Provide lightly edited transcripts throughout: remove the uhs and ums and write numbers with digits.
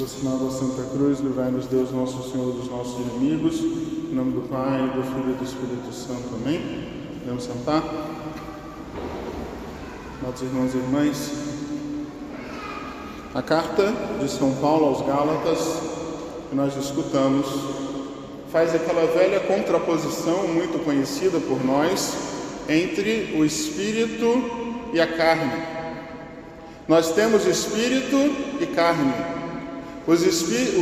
Pelo sinal da Santa Cruz, livrai-nos Deus, nosso Senhor, dos nossos inimigos. Em nome do Pai, do Filho e do Espírito Santo. Amém? Podemos sentar? Nossos irmãos e irmãs, a carta de São Paulo aos Gálatas, que nós escutamos, faz aquela velha contraposição muito conhecida por nós entre o Espírito e a carne. Nós temos Espírito e carne. O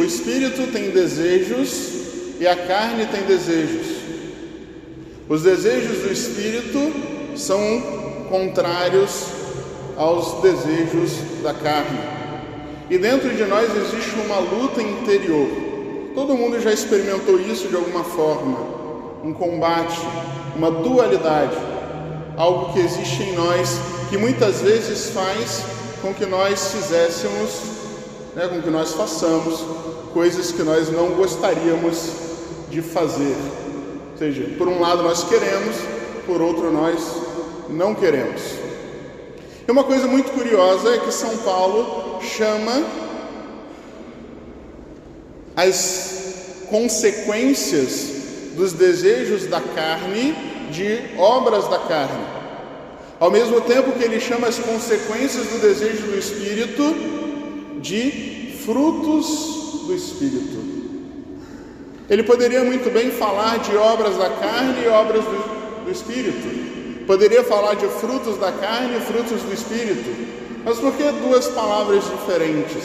Espírito tem desejos e a carne tem desejos. Os desejos do Espírito são contrários aos desejos da carne. E dentro de nós existe uma luta interior. Todo mundo já experimentou isso de alguma forma. Um combate, uma dualidade. Algo que existe em nós que muitas vezes faz com que nós fizéssemos, com que nós façamos coisas que nós não gostaríamos de fazer. Ou seja, por um lado nós queremos, por outro nós não queremos. E uma coisa muito curiosa é que São Paulo chama as consequências dos desejos da carne de obras da carne, ao mesmo tempo que ele chama as consequências do desejo do Espírito de frutos do Espírito. Ele poderia muito bem falar de obras da carne e obras do Espírito. Poderia falar de frutos da carne e frutos do Espírito. Mas por que duas palavras diferentes?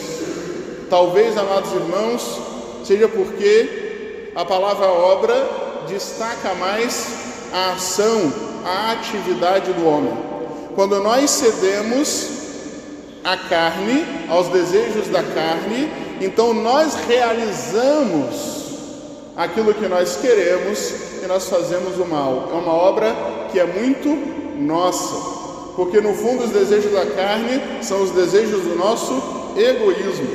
Talvez, amados irmãos, seja porque a palavra obra destaca mais a ação, a atividade do homem. Quando nós cedemos à carne, aos desejos da carne, então nós realizamos aquilo que nós queremos e nós fazemos o mal. É uma obra que é muito nossa, porque no fundo os desejos da carne são os desejos do nosso egoísmo.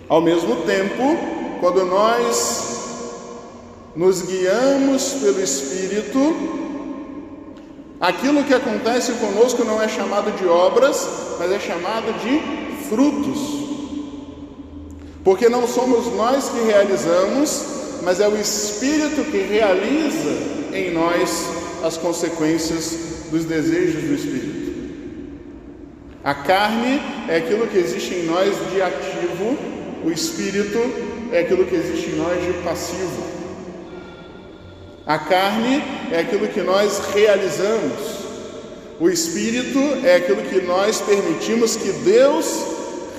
Ao mesmo tempo, quando nós nos guiamos pelo Espírito, aquilo que acontece conosco não é chamado de obras, mas é chamado de frutos. Porque não somos nós que realizamos, mas é o Espírito que realiza em nós as consequências dos desejos do Espírito. A carne é aquilo que existe em nós de ativo, o Espírito é aquilo que existe em nós de passivo. A carne é aquilo que nós realizamos. O Espírito é aquilo que nós permitimos que Deus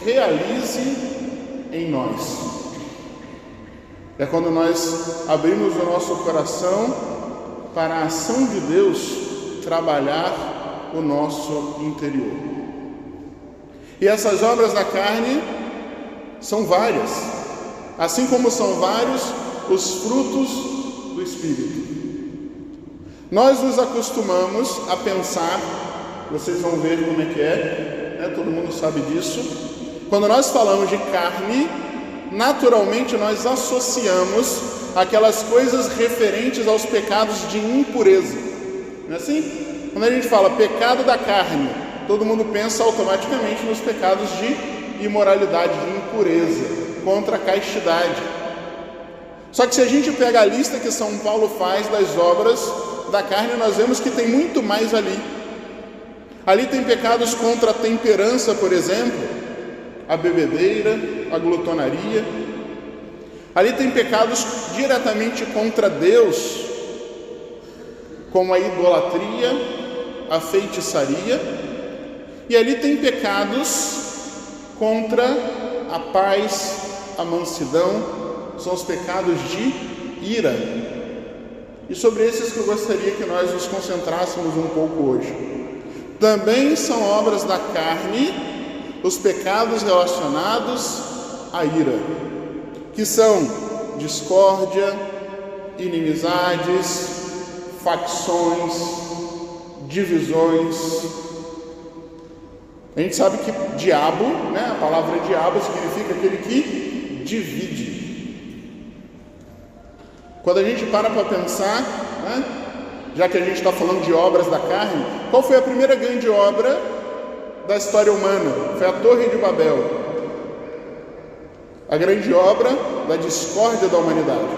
realize em nós. É quando nós abrimos o nosso coração para a ação de Deus trabalhar o nosso interior. E essas obras da carne são várias, assim como são vários os frutos do Espírito. Nós nos acostumamos a pensar, vocês vão ver como é que é, todo mundo sabe disso. Quando nós falamos de carne, naturalmente nós associamos aquelas coisas referentes aos pecados de impureza. Não é assim? Quando a gente fala pecado da carne, todo mundo pensa automaticamente nos pecados de imoralidade, de impureza, contra a castidade. Só que se a gente pega a lista que São Paulo faz das obras da carne, nós vemos que tem muito mais ali. Ali tem pecados contra a temperança, por exemplo, a bebedeira, a glutonaria. Ali tem pecados diretamente contra Deus, como a idolatria, a feitiçaria. E ali tem pecados contra a paz, a mansidão, são os pecados de ira. E sobre esses que eu gostaria que nós nos concentrássemos um pouco hoje. Também são obras da carne os pecados relacionados à ira, que são discórdia, inimizades, facções, divisões. A gente sabe que diabo, a palavra diabo significa aquele que divide. Quando a gente para pensar, já que a gente está falando de obras da carne, qual foi a primeira grande obra da história humana? Foi a Torre de Babel. a grande obra da discórdia da humanidade.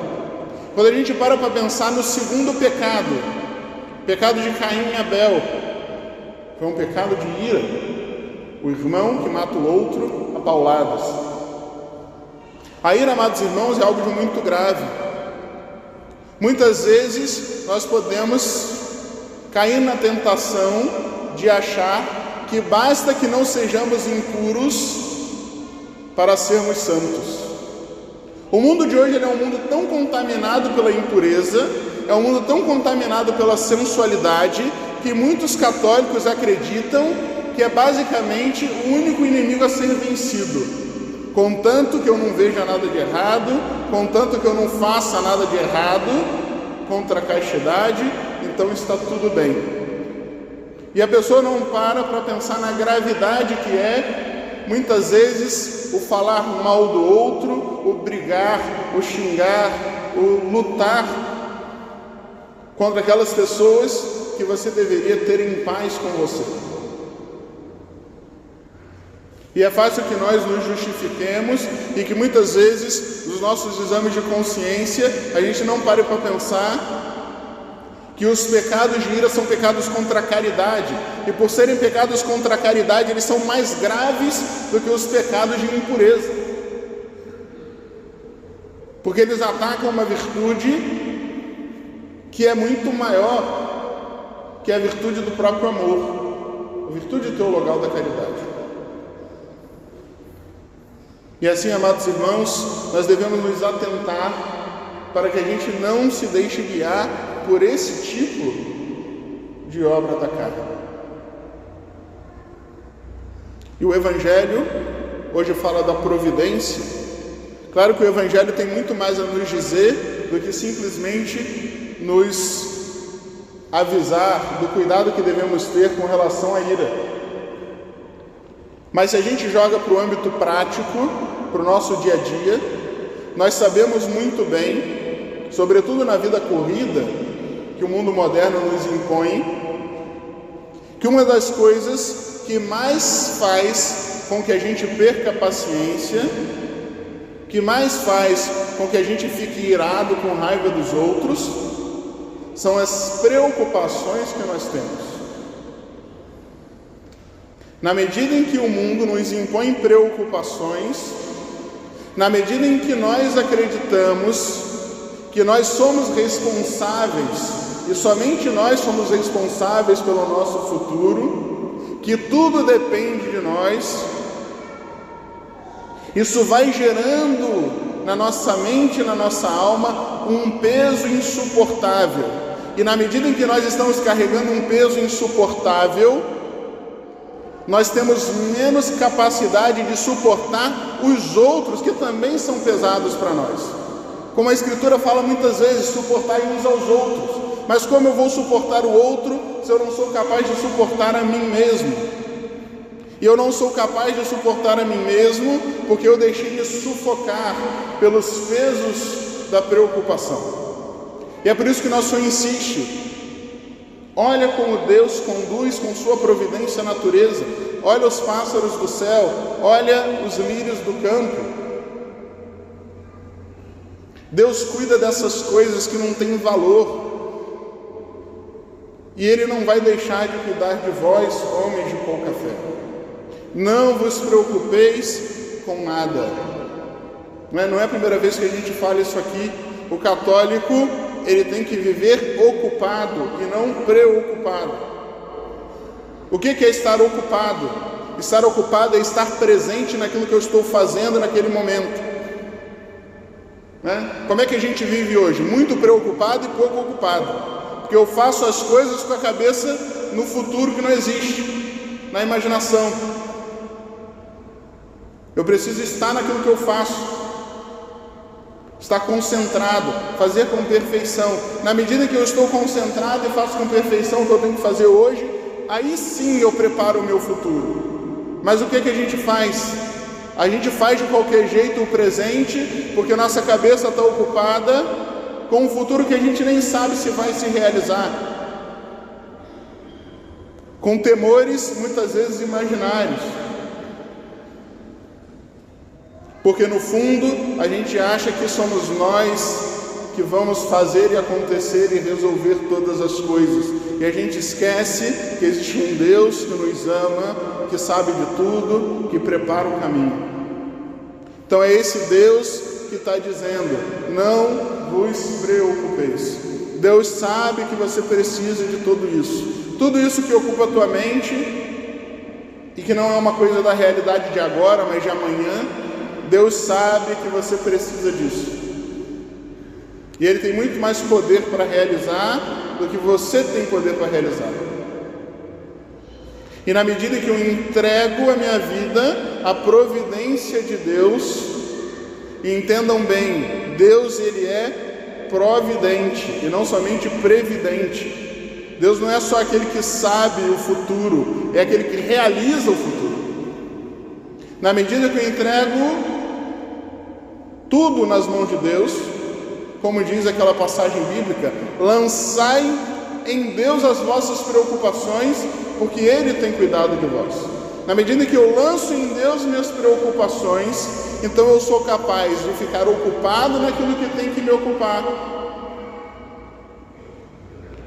Quando a gente para pensar no segundo pecado, o pecado de Caim e Abel, foi um pecado de ira, o irmão que mata o outro a pauladas. A ira, amados irmãos, é algo de muito grave. Muitas vezes nós podemos cair na tentação de achar que basta que não sejamos impuros para sermos santos. O mundo de hoje é um mundo tão contaminado pela impureza, é um mundo tão contaminado pela sensualidade, que muitos católicos acreditam que é basicamente o único inimigo a ser vencido. Contanto que eu não veja nada de errado, contanto que eu não faça nada de errado contra a castidade, então está tudo bem. E a pessoa não para pensar na gravidade que é, muitas vezes, o falar mal do outro, o brigar, o xingar, o lutar contra aquelas pessoas que você deveria ter em paz com você. E é fácil que nós nos justifiquemos e que muitas vezes, nos nossos exames de consciência, a gente não pare para pensar que os pecados de ira são pecados contra a caridade. E por serem pecados contra a caridade, eles são mais graves do que os pecados de impureza. Porque eles atacam uma virtude que é muito maior que a virtude do próprio amor, a virtude teologal da caridade. E assim, amados irmãos, nós devemos nos atentar para que a gente não se deixe guiar por esse tipo de obra da carne. E o Evangelho hoje fala da providência. Claro que o Evangelho tem muito mais a nos dizer do que simplesmente nos avisar do cuidado que devemos ter com relação à ira. Mas se a gente joga para o âmbito prático, para o nosso dia a dia, nós sabemos muito bem, sobretudo na vida corrida, que o mundo moderno nos impõe, que uma das coisas que mais faz com que a gente perca a paciência, que mais faz com que a gente fique irado com raiva dos outros, são as preocupações que nós temos. Na medida em que o mundo nos impõe preocupações, na medida em que nós acreditamos que nós somos responsáveis, e somente nós somos responsáveis pelo nosso futuro, que tudo depende de nós, isso vai gerando na nossa mente e na nossa alma um peso insuportável. E na medida em que nós estamos carregando um peso insuportável, nós temos menos capacidade de suportar os outros que também são pesados para nós. Como a Escritura fala muitas vezes, suportar uns aos outros. Mas como eu vou suportar o outro se eu não sou capaz de suportar a mim mesmo? E eu não sou capaz de suportar a mim mesmo porque eu deixei de sufocar pelos pesos da preocupação. E é por isso que nosso Senhor insiste. Olha como Deus conduz com sua providência a natureza. Olha os pássaros do céu. Olha os lírios do campo. Deus cuida dessas coisas que não têm valor. E Ele não vai deixar de cuidar de vós, homens de pouca fé. Não vos preocupeis com nada. Não é a primeira vez que a gente fala isso aqui. O católico, ele tem que viver ocupado e não preocupado. O que é estar ocupado? Estar ocupado é estar presente naquilo que eu estou fazendo naquele momento. Como é que a gente vive hoje? Muito preocupado e pouco ocupado. Porque eu faço as coisas com a cabeça no futuro que não existe, na imaginação. Eu preciso estar naquilo que eu faço, estar concentrado, fazer com perfeição. Na medida que eu estou concentrado e faço com perfeição o que eu tenho que fazer hoje, aí sim eu preparo o meu futuro. Mas o que a gente faz? A gente faz de qualquer jeito o presente, porque nossa cabeça está ocupada com um futuro que a gente nem sabe se vai se realizar, com temores muitas vezes imaginários. Porque no fundo a gente acha que somos nós que vamos fazer e acontecer e resolver todas as coisas. E a gente esquece que existe um Deus que nos ama, que sabe de tudo, que prepara o caminho. Então é esse Deus que está dizendo: não vos preocupeis. Deus sabe que você precisa de tudo isso. Tudo isso que ocupa a tua mente e que não é uma coisa da realidade de agora, mas de amanhã, Deus sabe que você precisa disso. E Ele tem muito mais poder para realizar do que você tem poder para realizar. E na medida que eu entrego a minha vida à providência de Deus, e entendam bem, Deus Ele é providente e não somente previdente. Deus não é só aquele que sabe o futuro, é aquele que realiza o futuro. Na medida que eu entrego tudo nas mãos de Deus, como diz aquela passagem bíblica, lançai em Deus as vossas preocupações, porque Ele tem cuidado de vós. Na medida que eu lanço em Deus minhas preocupações, então eu sou capaz de ficar ocupado naquilo que tem que me ocupar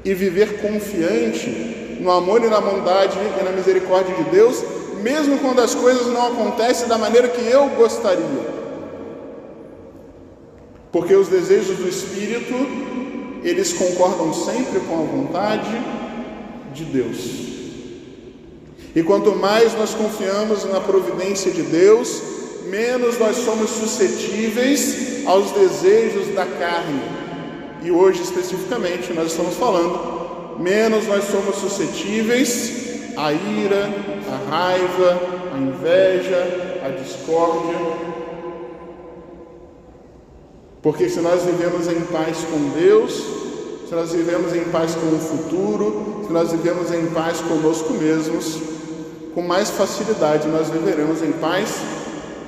e viver confiante no amor e na bondade e na misericórdia de Deus, mesmo quando as coisas não acontecem da maneira que eu gostaria. Porque os desejos do Espírito, eles concordam sempre com a vontade de Deus. E quanto mais nós confiamos na providência de Deus, menos nós somos suscetíveis aos desejos da carne. E hoje, especificamente, nós estamos falando, menos nós somos suscetíveis à ira, à raiva, à inveja, à discórdia. Porque se nós vivemos em paz com Deus, se nós vivemos em paz com o futuro, se nós vivemos em paz conosco mesmos, com mais facilidade nós viveremos em paz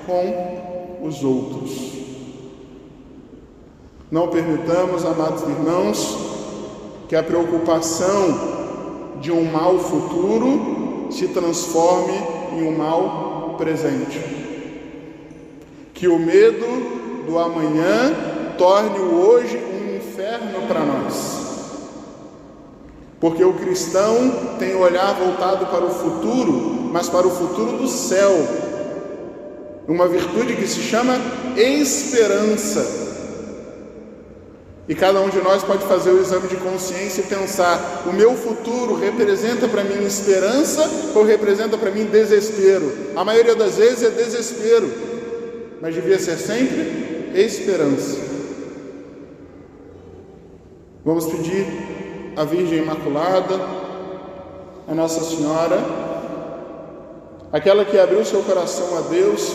com os outros. Não permitamos, amados irmãos, que a preocupação de um mal futuro se transforme em um mal presente. Que o medo do amanhã torne o hoje um inferno para nós. Porque o cristão tem o olhar voltado para o futuro, mas para o futuro do céu. Uma virtude que se chama esperança. E cada um de nós pode fazer o exame de consciência e pensar: o meu futuro representa para mim esperança ou representa para mim desespero? A maioria das vezes é desespero, mas devia ser sempre esperança. Vamos pedir à Virgem Imaculada, a Nossa Senhora, aquela que abriu seu coração a Deus,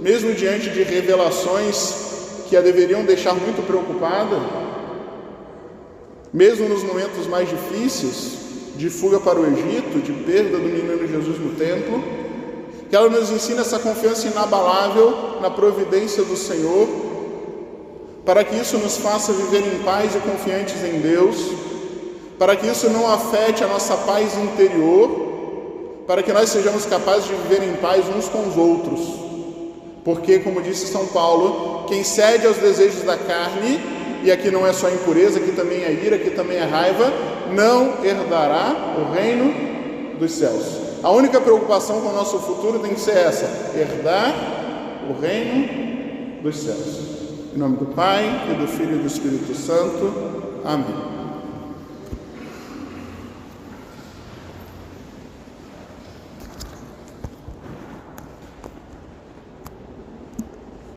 mesmo diante de revelações que a deveriam deixar muito preocupada, mesmo nos momentos mais difíceis, de fuga para o Egito, de perda do menino Jesus no templo, que ela nos ensina essa confiança inabalável na providência do Senhor, para que isso nos faça viver em paz e confiantes em Deus, para que isso não afete a nossa paz interior, para que nós sejamos capazes de viver em paz uns com os outros. Porque, como disse São Paulo, quem cede aos desejos da carne, e aqui não é só impureza, aqui também é ira, aqui também é raiva, não herdará o reino dos céus. A única preocupação com o nosso futuro tem que ser essa: herdar o reino dos céus. Em nome do Pai, e do Filho e do Espírito Santo. Amém.